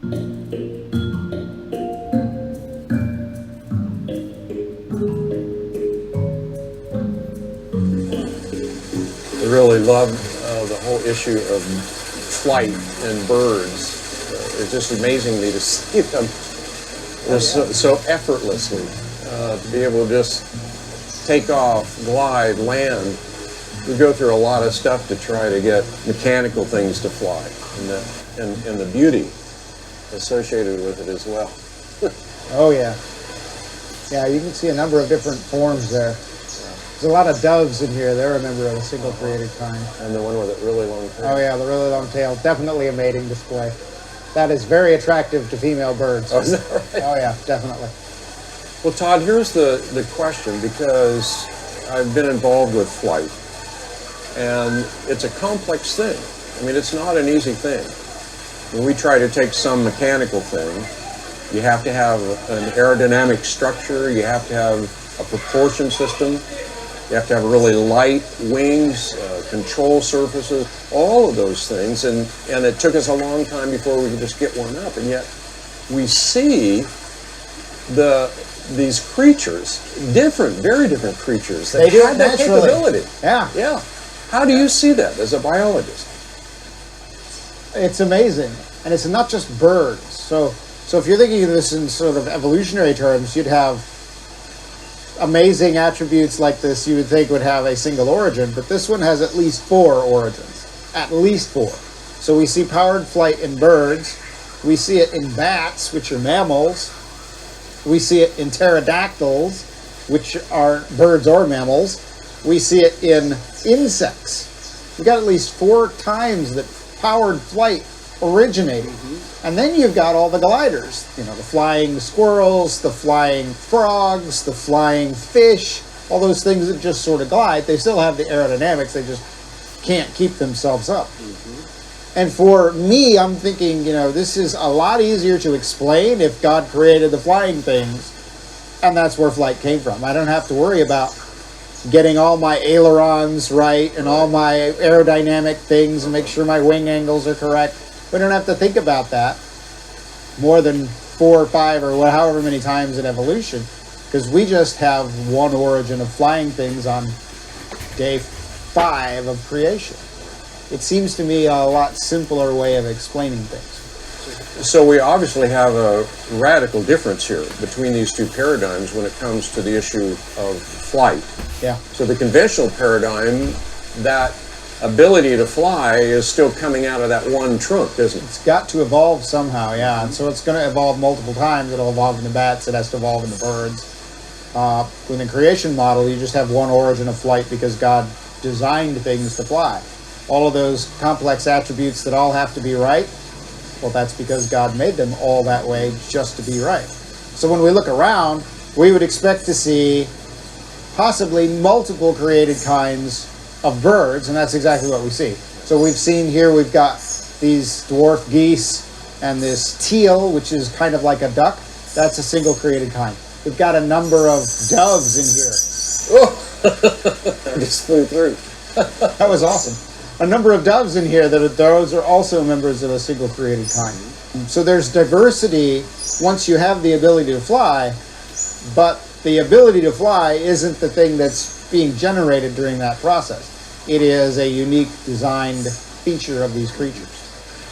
I really love the whole issue of flight in birds. It's just amazing to see them so effortlessly. To be able to just take off, glide, land. We go through a lot of stuff to try to get mechanical things to fly, and the beauty associated with it as well. Oh yeah. Yeah, you can see a number of different forms there. There's a lot of doves in here. They're a member of a single created kind. And the one with a really long tail. Oh yeah, the really long tail. Definitely a mating display. That is very attractive to female birds. Oh, is that right? Oh yeah, definitely. Well, Todd, here's the question, because I've been involved with flight, and it's a complex thing. I mean, it's not an easy thing. When we try to take some mechanical thing, you have to have an aerodynamic structure, you have to have a propulsion system, you have to have really light wings, control surfaces, all of those things, and it took us a long time before we could just get one up, and yet we see these creatures, very different creatures, that have that capability. Yeah. Yeah. How do you see that as a biologist? It's amazing. And it's not just birds. So if you're thinking of this in sort of evolutionary terms, you'd have amazing attributes like this you would think would have a single origin, but this one has at least 4 origins. At least 4. So we see powered flight in birds. We see it in bats, which are mammals. We see it in pterodactyls, which are birds or mammals. We see it in insects. We've got at least 4 times that powered flight originated. Mm-hmm. And then you've got all the gliders, the flying squirrels, the flying frogs, the flying fish, all those things that just sort of glide. They still have the aerodynamics, they just can't keep themselves up. Mm-hmm. And for me, I'm thinking, this is a lot easier to explain if God created the flying things, and that's where flight came from. I don't have to worry about getting all my ailerons right and all my aerodynamic things and make sure my wing angles are correct. We don't have to think about that more than 4 or 5 or however many times in evolution, because we just have one origin of flying things on day 5 of creation. It seems to me a lot simpler way of explaining things. So we obviously have a radical difference here between these two paradigms when it comes to the issue of flight. Yeah. So the conventional paradigm, that ability to fly is still coming out of that one trunk, isn't it? It's got to evolve somehow, yeah. And so it's going to evolve multiple times. It'll evolve in the bats. It has to evolve in the birds. With the creation model, you just have one origin of flight because God designed things to fly. All of those complex attributes that all have to be right, well, that's because God made them all that way just to be right. So when we look around, we would expect to see possibly multiple created kinds of birds, and that's exactly what we see. So we've seen here, we've got these dwarf geese and this teal, which is kind of like a duck. That's a single created kind. We've got a number of doves in here. Oh, I just flew through. That was awesome. A number of doves in here, those are also members of a single created kind. So there's diversity once you have the ability to fly, but the ability to fly isn't the thing that's being generated during that process. It is a unique designed feature of these creatures.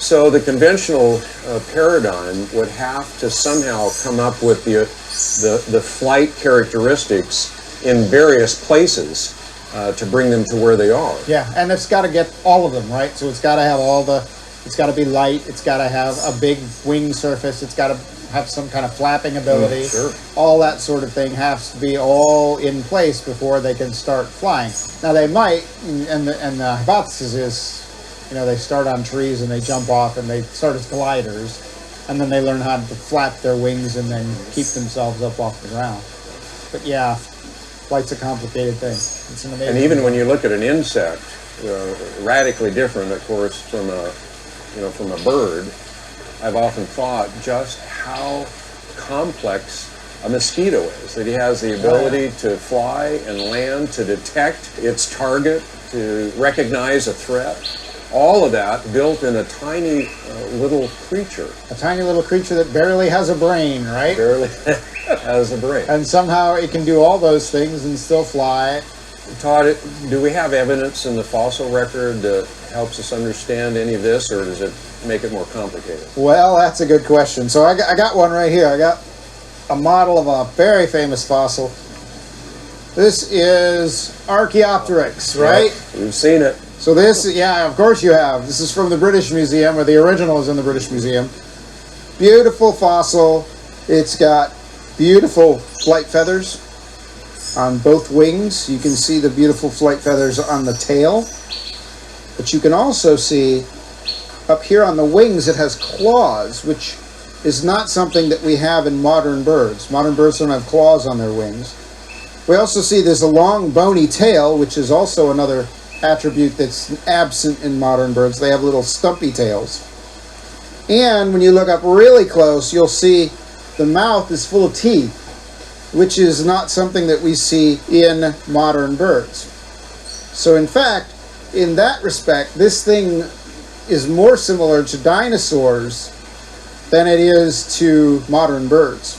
So the conventional paradigm would have to somehow come up with the flight characteristics in various places to bring them to where they are. Yeah, and it's got to get all of them, right? So it's got to have it's got to be light, it's got to have a big wing surface, it's got to have some kind of flapping ability. Sure. All that sort of thing has to be all in place before they can start flying. Now they might, and the hypothesis is, they start on trees and they jump off and they start as gliders, and then they learn how to flap their wings and then keep themselves up off the ground. But yeah, flight's a complicated thing. It's an amazing And even thing. when you look at an insect, radically different, of course, from a bird, I've often thought just how complex a mosquito is, that he has the ability to fly and land, to detect its target, to recognize a threat. all of that built in a tiny little creature. A tiny little creature that barely has a brain, right? Barely has a brain. And somehow it can do all those things and still fly. Todd, do we have evidence in the fossil record that helps us understand any of this, or does it make it more complicated? Well, that's a good question. So I got one right here. I got a model of a very famous fossil. This is Archaeopteryx, right? Yep, we've seen it. So this, yeah, of course you have. This is from the British Museum, or the original is in the British Museum. Beautiful fossil. It's got beautiful flight feathers on both wings. You can see the beautiful flight feathers on the tail. But you can also see up here on the wings it has claws, which is not something that we have in modern birds. Modern birds don't have claws on their wings. We also see there's a long bony tail, which is also another attribute that's absent in modern birds. They have little stumpy tails. And when you look up really close, you'll see the mouth is full of teeth, which is not something that we see in modern birds. So in fact, in that respect, this thing is more similar to dinosaurs than it is to modern birds.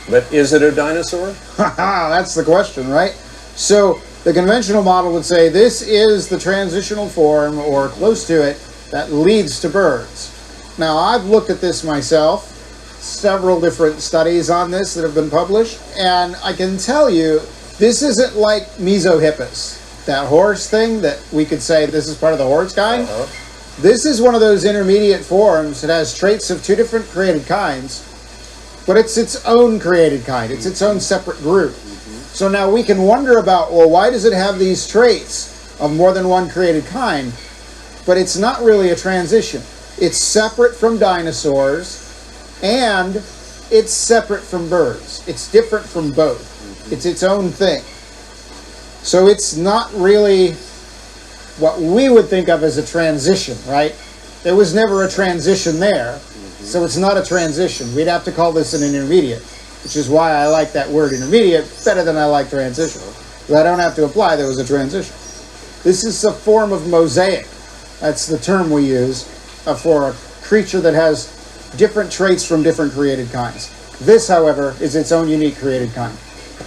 But is it a dinosaur? That's the question, right? So the conventional model would say this is the transitional form, or close to it, that leads to birds. Now, I've looked at this myself, several different studies on this that have been published, and I can tell you, this isn't like Mesohippus, that horse thing that we could say this is part of the horse kind. This is one of those intermediate forms that has traits of two different created kinds, but it's its own created kind. It's its own separate group. So now we can wonder about, well, why does it have these traits of more than one created kind? But it's not really a transition. It's separate from dinosaurs, and it's separate from birds. It's different from both. It's its own thing. So it's not really what we would think of as a transition, right? There was never a transition there, so it's not a transition. We'd have to call this an intermediate, which is why I like that word intermediate better than I like transitional. Because I don't have to imply there was a transition. This is a form of mosaic. That's the term we use for a creature that has different traits from different created kinds. This, however, is its own unique created kind.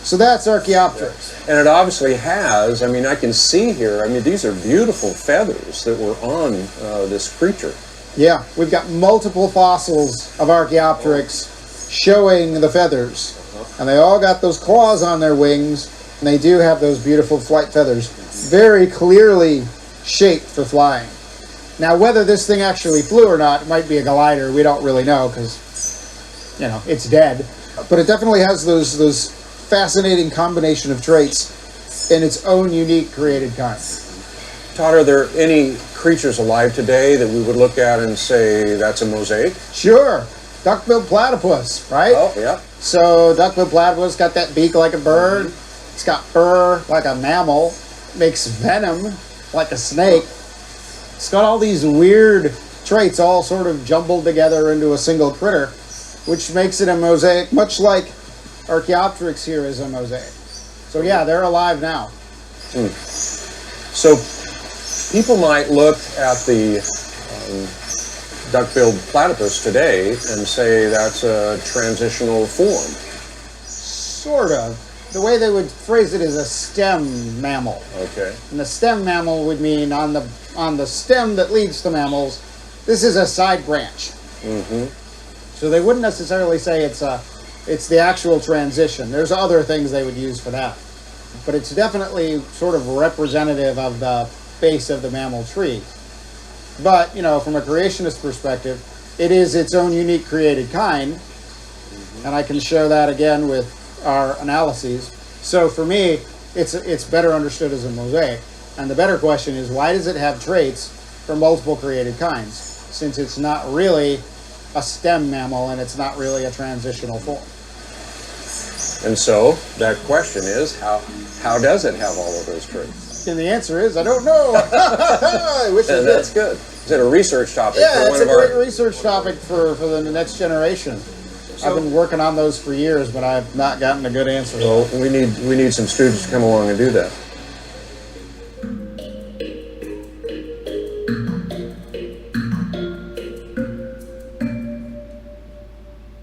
So that's Archaeopteryx. And it obviously has, I mean, I can see here, I mean, these are beautiful feathers that were on this creature. Yeah, we've got multiple fossils of Archaeopteryx showing the feathers. And they all got those claws on their wings, and they do have those beautiful flight feathers, very clearly shaped for flying. Now, whether this thing actually flew or not, it might be a glider, we don't really know, because, you know, it's dead. But it definitely has those fascinating combination of traits in its own unique created kind. Todd, are there any creatures alive today that we would look at and say that's a mosaic? Sure. Duck-billed platypus, right? Oh, yeah. So duck-billed platypus got that beak like a bird. It's got fur like a mammal. Makes venom like a snake. It's got all these weird traits all sort of jumbled together into a single critter, which makes it a mosaic, much like Archaeopteryx here is a mosaic. So yeah, they're alive now. So people might look at the duck-billed platypus today and say that's a transitional form. Sort of. The way they would phrase it is a stem mammal. Okay. And the stem mammal would mean on the stem that leads to mammals, this is a side branch. So they wouldn't necessarily say it's the actual transition. There's other things they would use for that. But it's definitely sort of representative of the base of the mammal tree. But, you know, from a creationist perspective, it is its own unique created kind. And I can show that again with our analyses. So for me, it's better understood as a mosaic. And the better question is, why does it have traits from multiple created kinds? Since it's not really a stem mammal and it's not really a transitional form. And so that question is, how does it have all of those traits? And the answer is, I don't know. I wish I And did. that's good. Is it a research topic Yeah, for it's one a of great our... research topic for the next generation. I've been working on those for years, but I've not gotten a good answer. Well, we need some students to come along and do that.